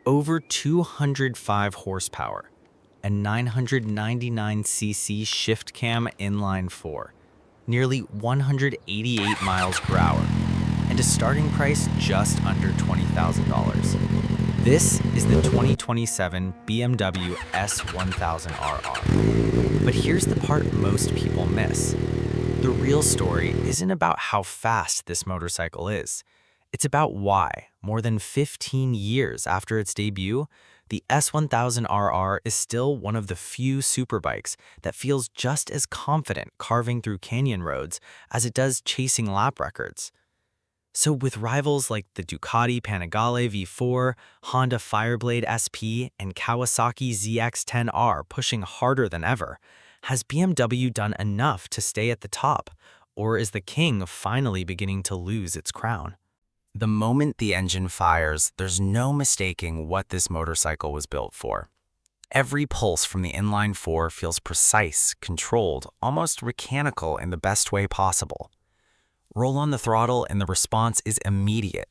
Over 205 horsepower, a 999cc ShiftCam inline-four, nearly 188 miles per hour, and a starting price just under $20,000. This is the 2027 BMW S1000RR. But here's the part most people miss. The real story isn't about how fast this motorcycle is. It's about why, more than 15 years after its debut, the S1000RR is still one of the few superbikes that feels just as confident carving through canyon roads as it does chasing lap records. So with rivals like the Ducati Panigale V4, Honda Fireblade SP, and Kawasaki ZX-10R pushing harder than ever, has BMW done enough to stay at the top, or is the king finally beginning to lose its crown? The moment the engine fires, there's no mistaking what this motorcycle was built for. Every pulse from the inline-four feels precise, controlled, almost mechanical in the best way possible. Roll on the throttle and the response is immediate.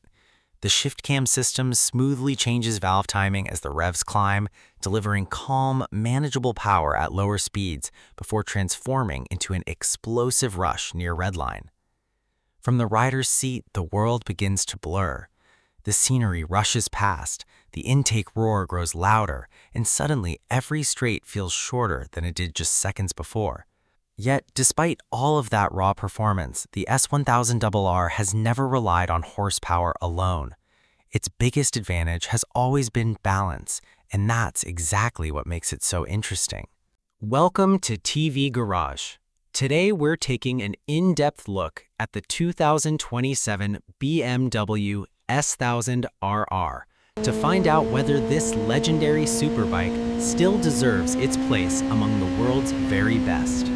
The ShiftCam system smoothly changes valve timing as the revs climb, delivering calm, manageable power at lower speeds before transforming into an explosive rush near redline. From the rider's seat, the world begins to blur. The scenery rushes past, the intake roar grows louder, and suddenly every straight feels shorter than it did just seconds before. Yet, despite all of that raw performance, the S1000RR has never relied on horsepower alone. Its biggest advantage has always been balance, and that's exactly what makes it so interesting. Welcome to TVGarage. Today we're taking an in-depth look at the 2027 BMW S1000RR to find out whether this legendary superbike still deserves its place among the world's very best.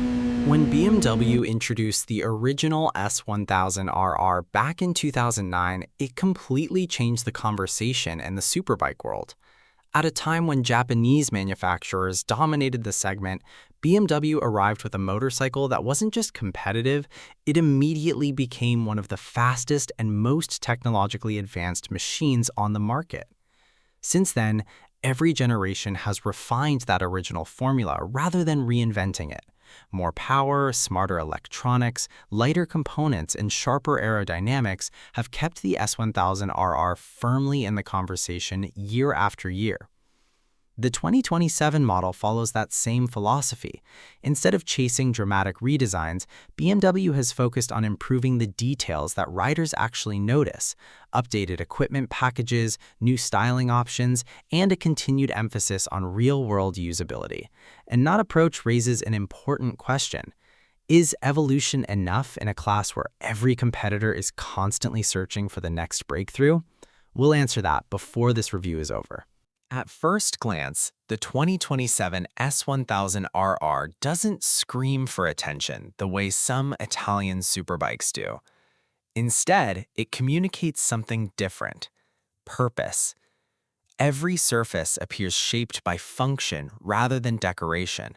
When BMW introduced the original S1000RR back in 2009, it completely changed the conversation in the superbike world. At a time when Japanese manufacturers dominated the segment, BMW arrived with a motorcycle that wasn't just competitive, it immediately became one of the fastest and most technologically advanced machines on the market. Since then, every generation has refined that original formula rather than reinventing it. More power, smarter electronics, lighter components, and sharper aerodynamics have kept the S1000RR firmly in the conversation year after year. The 2027 model follows that same philosophy. Instead of chasing dramatic redesigns, BMW has focused on improving the details that riders actually notice: updated equipment packages, new styling options, and a continued emphasis on real-world usability. And that approach raises an important question. Is evolution enough in a class where every competitor is constantly searching for the next breakthrough? We'll answer that before this review is over. At first glance, the 2027 S1000RR doesn't scream for attention the way some Italian superbikes do. Instead, it communicates something different: purpose. Every surface appears shaped by function rather than decoration.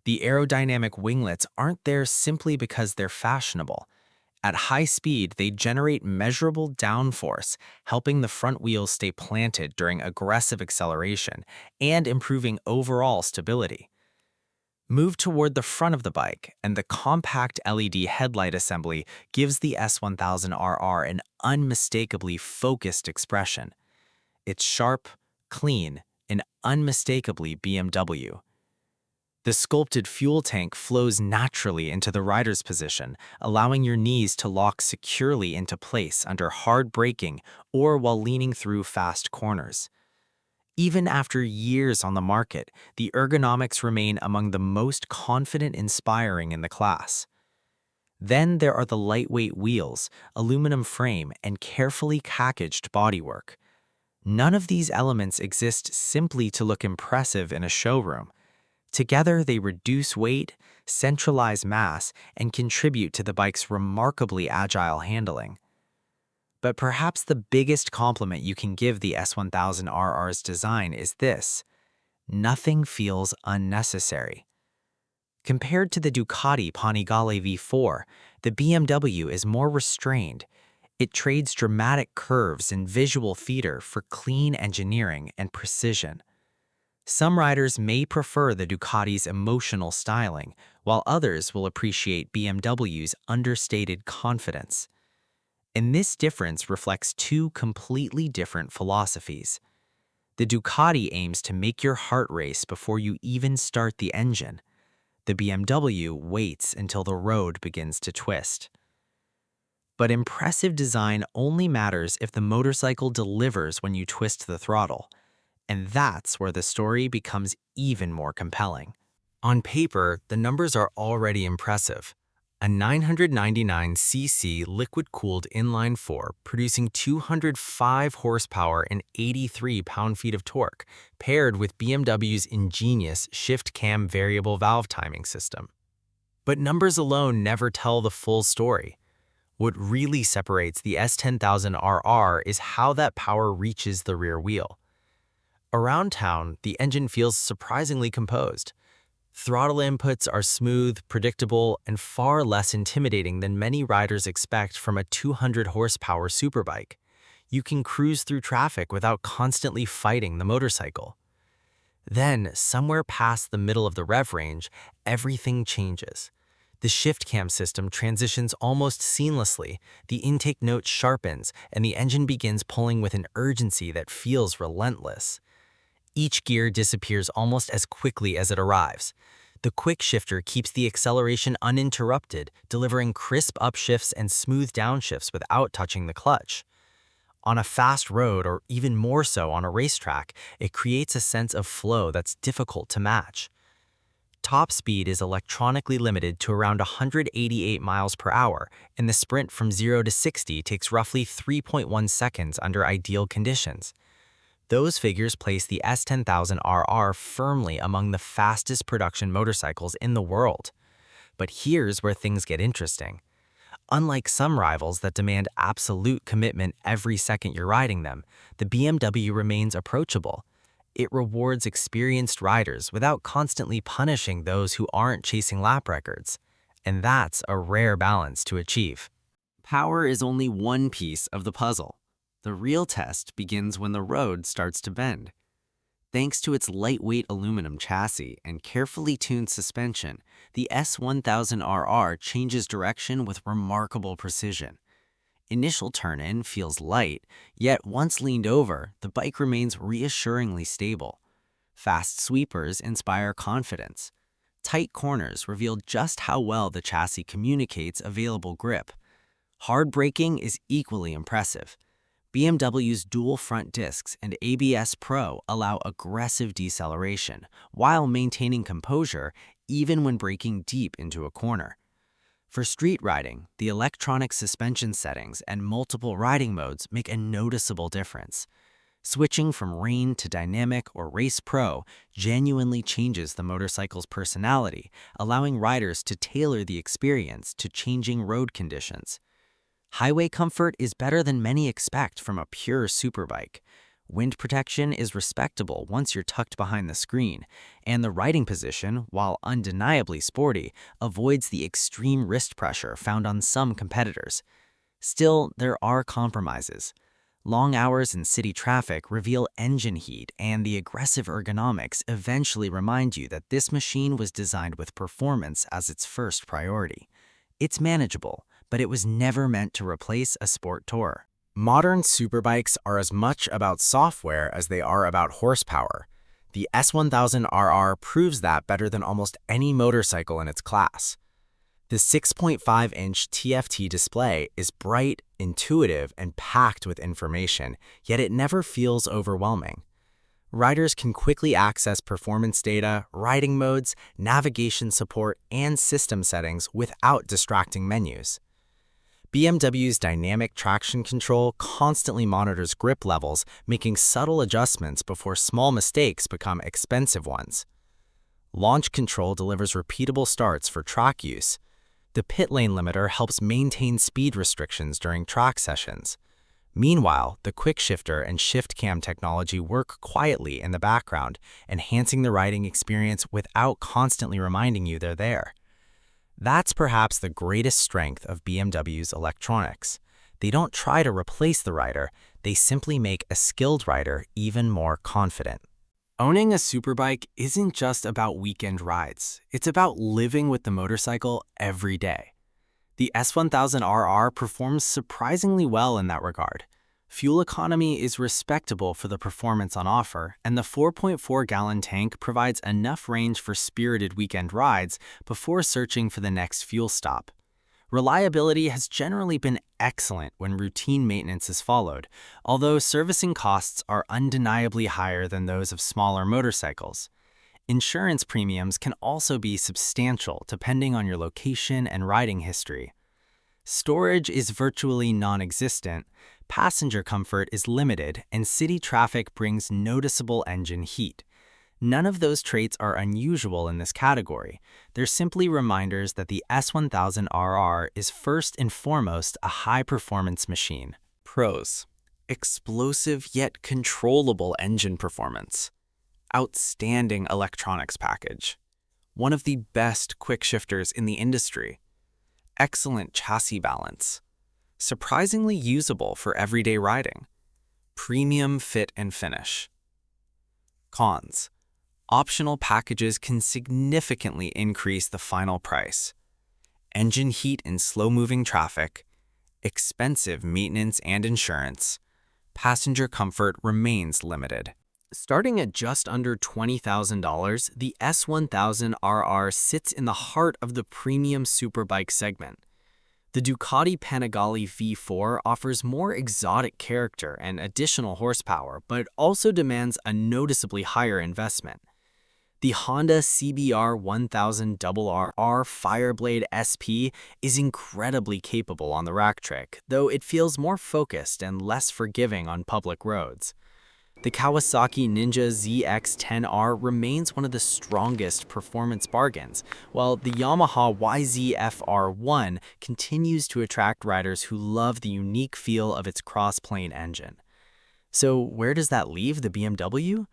The aerodynamic winglets aren't there simply because they're fashionable. At high speed, they generate measurable downforce, helping the front wheels stay planted during aggressive acceleration and improving overall stability. Move toward the front of the bike, and the compact LED headlight assembly gives the S1000RR an unmistakably focused expression. It's sharp, clean, and unmistakably BMW. The sculpted fuel tank flows naturally into the rider's position, allowing your knees to lock securely into place under hard braking or while leaning through fast corners. Even after years on the market, the ergonomics remain among the most confidence-inspiring in the class. Then there are the lightweight wheels, aluminum frame, and carefully packaged bodywork. None of these elements exist simply to look impressive in a showroom. Together, they reduce weight, centralize mass, and contribute to the bike's remarkably agile handling. But perhaps the biggest compliment you can give the S1000RR's design is this: nothing feels unnecessary. Compared to the Ducati Panigale V4, the BMW is more restrained. It trades dramatic curves and visual theater for clean engineering and precision. Some riders may prefer the Ducati's emotional styling, while others will appreciate BMW's understated confidence. And this difference reflects two completely different philosophies. The Ducati aims to make your heart race before you even start the engine. The BMW waits until the road begins to twist. But impressive design only matters if the motorcycle delivers when you twist the throttle. And that's where the story becomes even more compelling. On paper, the numbers are already impressive. A 999cc liquid-cooled inline-four producing 205 horsepower and 83 pound-feet of torque, paired with BMW's ingenious ShiftCam variable valve timing system. But numbers alone never tell the full story. What really separates the S1000RR is how that power reaches the rear wheel. Around town, the engine feels surprisingly composed. Throttle inputs are smooth, predictable, and far less intimidating than many riders expect from a 200-horsepower superbike. You can cruise through traffic without constantly fighting the motorcycle. Then, somewhere past the middle of the rev range, everything changes. The ShiftCam system transitions almost seamlessly, the intake note sharpens, and the engine begins pulling with an urgency that feels relentless. Each gear disappears almost as quickly as it arrives. The quickshifter keeps the acceleration uninterrupted, delivering crisp upshifts and smooth downshifts without touching the clutch. On a fast road, or even more so on a racetrack, it creates a sense of flow that's difficult to match. Top speed is electronically limited to around 188 miles per hour, and the sprint from 0 to 60 takes roughly 3.1 seconds under ideal conditions. Those figures place the S1000RR firmly among the fastest production motorcycles in the world. But here's where things get interesting. Unlike some rivals that demand absolute commitment every second you're riding them, the BMW remains approachable. It rewards experienced riders without constantly punishing those who aren't chasing lap records. And that's a rare balance to achieve. Power is only one piece of the puzzle. The real test begins when the road starts to bend. Thanks to its lightweight aluminum chassis and carefully tuned suspension, the S1000RR changes direction with remarkable precision. Initial turn-in feels light, yet once leaned over, the bike remains reassuringly stable. Fast sweepers inspire confidence. Tight corners reveal just how well the chassis communicates available grip. Hard braking is equally impressive. BMW's dual front discs and ABS Pro allow aggressive deceleration, while maintaining composure even when braking deep into a corner. For street riding, the electronic suspension settings and multiple riding modes make a noticeable difference. Switching from Rain to Dynamic or Race Pro genuinely changes the motorcycle's personality, allowing riders to tailor the experience to changing road conditions. Highway comfort is better than many expect from a pure superbike. Wind protection is respectable once you're tucked behind the screen, and the riding position, while undeniably sporty, avoids the extreme wrist pressure found on some competitors. Still, there are compromises. Long hours in city traffic reveal engine heat, and the aggressive ergonomics eventually remind you that this machine was designed with performance as its first priority. It's manageable, but it was never meant to replace a sport tourer. Modern superbikes are as much about software as they are about horsepower. The S1000RR proves that better than almost any motorcycle in its class. The 6.5-inch TFT display is bright, intuitive, and packed with information, yet it never feels overwhelming. Riders can quickly access performance data, riding modes, navigation support, and system settings without distracting menus. BMW's dynamic traction control constantly monitors grip levels, making subtle adjustments before small mistakes become expensive ones. Launch control delivers repeatable starts for track use. The pit lane limiter helps maintain speed restrictions during track sessions. Meanwhile, the quickshifter and ShiftCam technology work quietly in the background, enhancing the riding experience without constantly reminding you they're there. That's perhaps the greatest strength of BMW's electronics. They don't try to replace the rider, they simply make a skilled rider even more confident. Owning a superbike isn't just about weekend rides. It's about living with the motorcycle every day. The S1000RR performs surprisingly well in that regard. Fuel economy is respectable for the performance on offer, and the 4.4-gallon tank provides enough range for spirited weekend rides before searching for the next fuel stop. Reliability has generally been excellent when routine maintenance is followed, although servicing costs are undeniably higher than those of smaller motorcycles. Insurance premiums can also be substantial depending on your location and riding history. Storage is virtually non-existent, passenger comfort is limited, and city traffic brings noticeable engine heat. None of those traits are unusual in this category. They're simply reminders that the S1000RR is first and foremost a high-performance machine. Pros: explosive yet controllable engine performance. Outstanding electronics package. One of the best quickshifters in the industry. Excellent chassis balance. Surprisingly usable for everyday riding. Premium fit and finish. Cons: optional packages can significantly increase the final price. Engine heat in slow-moving traffic. Expensive maintenance and insurance. Passenger comfort remains limited. Starting at just under $20,000, the S1000RR sits in the heart of the premium superbike segment. The Ducati Panigale V4 offers more exotic character and additional horsepower, but also demands a noticeably higher investment. The Honda CBR1000RR-R Fireblade SP is incredibly capable on the rack trick, though it feels more focused and less forgiving on public roads. The Kawasaki Ninja ZX-10R remains one of the strongest performance bargains, while the Yamaha YZF-R1 continues to attract riders who love the unique feel of its crossplane engine. So where does that leave the BMW?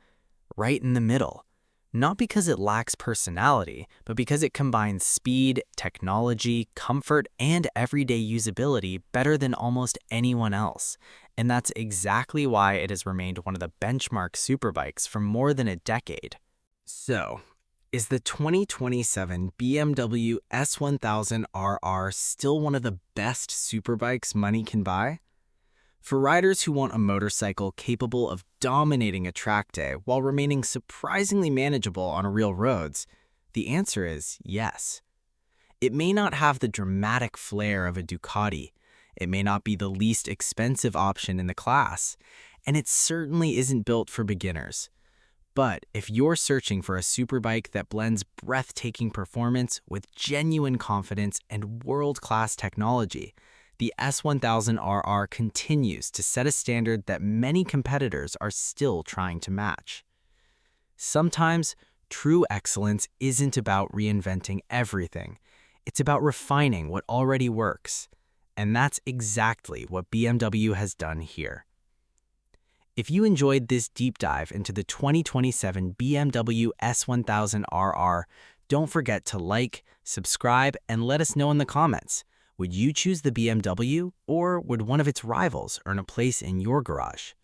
Right in the middle. Not because it lacks personality, but because it combines speed, technology, comfort, and everyday usability better than almost anyone else. And that's exactly why it has remained one of the benchmark superbikes for more than a decade. So, is the 2027 BMW S1000RR still one of the best superbikes money can buy? For riders who want a motorcycle capable of dominating a track day while remaining surprisingly manageable on real roads, the answer is yes. It may not have the dramatic flair of a Ducati, it may not be the least expensive option in the class, and it certainly isn't built for beginners. But if you're searching for a superbike that blends breathtaking performance with genuine confidence and world-class technology, the S1000RR continues to set a standard that many competitors are still trying to match. Sometimes, true excellence isn't about reinventing everything. It's about refining what already works. And that's exactly what BMW has done here. If you enjoyed this deep dive into the 2027 BMW S1000RR, don't forget to like, subscribe, and let us know in the comments. Would you choose the BMW, or would one of its rivals earn a place in your garage?